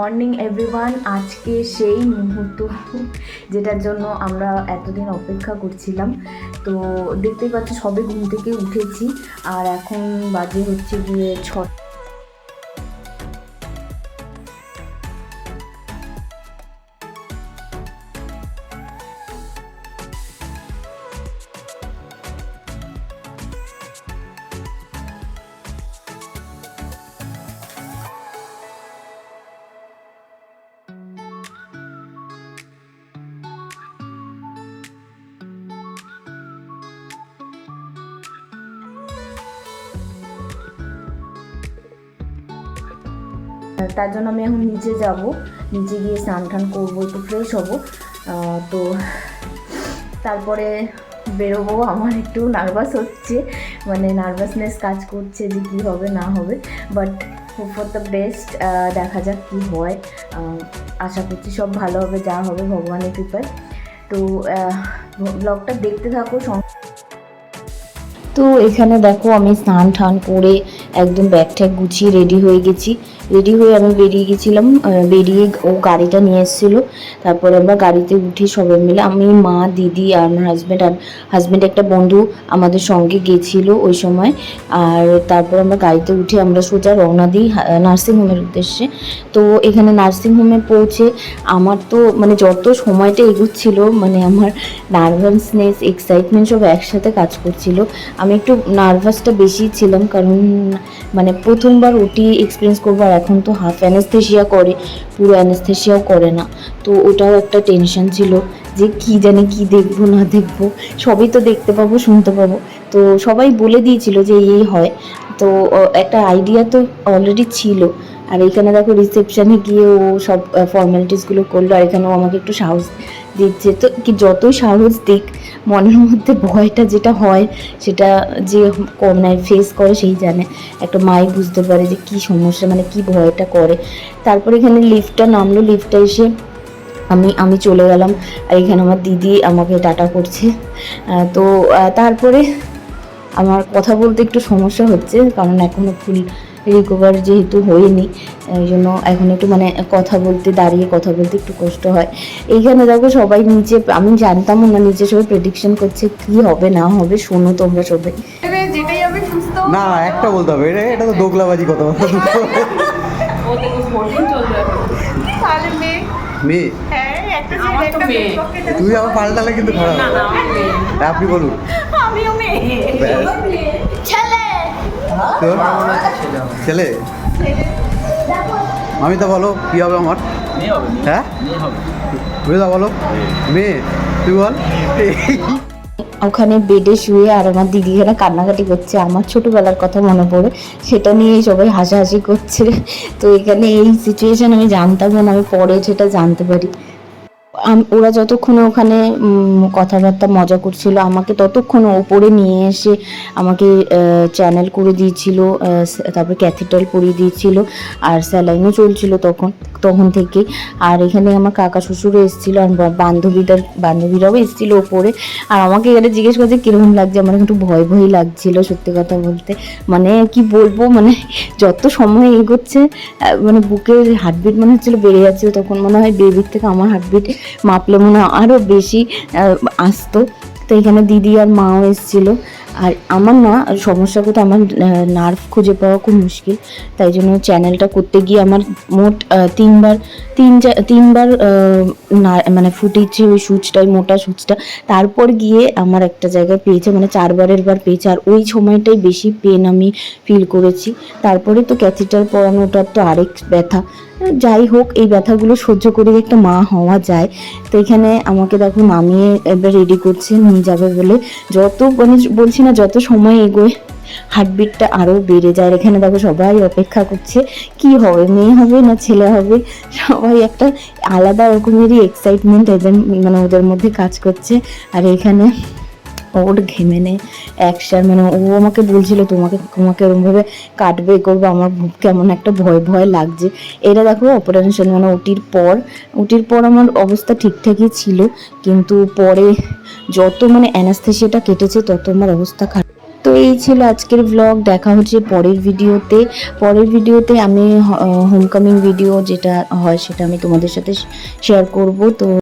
Morning everyone. আজকে সেই মুহূর্ত যেটার জন্য আমরা এতদিন অপেক্ষা করছিলাম। তো দেখতেই পাচ্ছি সবে ঘুম থেকে উঠেছি আর এখন বাজে হচ্ছে গিয়ে 6। তার জন্য আমি এখন নিচে যাব, নিচে গিয়ে স্নান টান করবো, একটু ফ্রেশ হব। তো তারপরে বেরোবো। আমার একটু নার্ভাস হচ্ছে, মানে নার্ভাসনেস কাজ করছে যে কী হবে না হবে, but hope for the best. দেখা যাক কী হয়। আশা করছি সব ভালো হবে, যা হবে ভগবানের কৃপায়। তো ব্লগটা দেখতে থাকো। তো এখানে দেখো আমি স্নান টান করে একদম ব্যাগ ট্যাগ গুছিয়ে রেডি হয়ে গেছি। রেডি হয়ে আমি বেরিয়ে গেছিলাম। বেরিয়ে ও গাড়িটা নিয়ে এসেছিলো। তারপরে আমরা গাড়িতে উঠি সবাই মিলে, আমি, মা, দিদি আর আমার হাজব্যান্ড। আর হাজব্যান্ড একটা বন্ধু আমাদের সঙ্গে গেছিলো ওই সময়। আর তারপর আমরা গাড়িতে উঠে আমরা সোজা রওনা দিই নার্সিংহোমের উদ্দেশ্যে। তো এখানে নার্সিংহোমে পৌঁছে আমার তো মানে যত সময়টা এগোচ্ছিলো, মানে আমার নার্ভাসনেস এক্সাইটমেন্ট সব একসাথে কাজ করছিল। আমি একটু নার্ভাসটা বেশি ছিলাম, কারণ মানে প্রথমবার ওটি এক্সপিরিয়েন্স করবো। আর এখন তো হাফ অ্যানেস্থেশিয়া করে, পুরো অ্যানেস্থেশিয়াও করে না। তো ওটাও একটা টেনশন ছিল যে কি জানি কি দেখবো না দেখবো, সবই তো দেখতে পাবো শুনতে পাবো। তো সবাই বলে দিয়েছিল যে এই হয়, তো একটা আইডিয়া তো অলরেডি ছিল। আর এখানে দেখো রিসেপশানে গিয়ে ও সব ফর্মালিটিসগুলো করলো, আর এখানেও আমাকে একটু সাহস দিচ্ছে। তো কি যতই সাহস দিক, মনের মধ্যে ভয়টা যেটা হয় সেটা যে মানে ফেস করে সেই জানে। একটা মাই বুঝতে পারে যে কী সমস্যা, মানে কি ভয়টা করে। তারপরে এখানে লিফটটা নামলো, লিফটটা এসে আমি চলে গেলাম। আর এখানে আমার দিদি আমাকে টাটা করছে। তো তারপরে আমার কথা বলতে একটু সমস্যা হচ্ছে, কারণ এখনও ফুল রিকভার যেহেতু হয়নি, এই জন্য এখন একটু মানে কথা বলতে, দাঁড়িয়ে কথা বলতে একটু কষ্ট হয়। এইখানে দেখো সবাই নিচে, আমি জানতামও না, নিচে সবাই প্রেডিকশন করছে কি হবে না হবে। শোনো তোমরা সবাই, যেটাই হবে সুস্থ না একটা বলতে হবে, এটা তো দোগলাবাজি কথা বলতে তাহলে মেয়ে। হ্যাঁ একটা ছেলে একটা মেয়ে। তুই আবার পাল্টালে কিন্তু খারাপ। আপনি বলুন। আমিও মেয়ে। ছেলে ছেলে আমি তো বলো কি হবে আমার? হ্যাঁ বুঝা বলো মেয়ে, তুই বল। ওখানে বেডে শুয়ে আর আমার দিদি এখানে কান্নাকাটি করছে, আমার ছোটোবেলার কথা মনে পড়ে, সেটা নিয়েই সবাই হাসাহাসি করছে। তো এখানে এই সিচুয়েশান আমি জানতাম না, আমি পরে সেটা জানতে পারি। ওরা যতক্ষণে ওখানে কথাবার্তা মজা করছিল, আমাকে ততক্ষণে ওপরে নিয়ে এসে আমাকে চ্যানেল করে দিয়েছিল, তারপরে ক্যাথেটার পরিয়ে দিয়েছিল, আর স্যালাইনও চলছিল তখন থেকে। আর এখানে আমার কাকা শ্বশুরও এসেছিলো, আর বান্ধবীরাও এসেছিলো ওপরে। আর আমাকে এখানে জিজ্ঞেস করছে কীরকম লাগছে। আমার একটু ভয় ভয় লাগছিল সত্যি কথা বলতে, মানে কি বলবো, মানে যত সময় এগোচ্ছে মানে বুকের হার্টবিট মনে হচ্ছিলো বেড়ে যাচ্ছিলো। তখন মনে হয় বেবির থেকে আমার হার্টবিট মাপলে মনে হয় আরও বেশি আসতো। তো এখানে দিদি আর মাও এসেছিলো। আর আমার না সমস্যা করতে, আমার নার্ভ খুঁজে পাওয়া খুব মুশকিল, তাই জন্য চ্যানেলটা করতে গিয়ে আমার মোট তিনবার মানে ফুটেছে ওই সুচটা, ওই মোটা সুচটা। তারপর গিয়ে আমার একটা জায়গায় পেয়েছে, মানে 4বারের বার পেয়েছে। আর ওই সময়টাই বেশি পেন আমি ফিল করেছি। তারপরে তো ক্যাথেটার পরানোটার তো আরেক ব্যথা। যাই হোক, এই ব্যথাগুলো সহ্য করে একটা মা হওয়া যায়। তো এখানে আমাকে দেখো নামিয়ে এবার রেডি করছে নিয়ে যাবে বলে। যত মানে বলছি না, যত সময় এগোয় হার্টবিটটা আরও বেড়ে যায়। এখানে দেখো সবাই অপেক্ষা করছে কি হবে, মেয়ে হবে না ছেলে হবে। সবাই একটা আলাদা রকমেরই এক্সাইটমেন্ট এদের মানে ওদের মধ্যে কাজ করছে। আর এখানে ওর ঘেমেনে একসার, মানে ও আমাকে বলছিল তোমাকে ওরমভাবে কাটবে করবো। আমার কেমন একটা ভয় ভয় লাগছে। এটা দেখো অপারেশন, মানে ওটির পর আমার অবস্থা ঠিকঠাকই ছিল, কিন্তু পরে যত মানে অ্যানাস্থেশিয়াটা কেটেছে তত আমার অবস্থা খারাপ। তো এই ছিল আজকের ব্লগ। দেখা হচ্ছে পরের ভিডিওতে আমি হোমকামিং ভিডিও যেটা হয় সেটা আমি তোমাদের সাথে শেয়ার করব। তো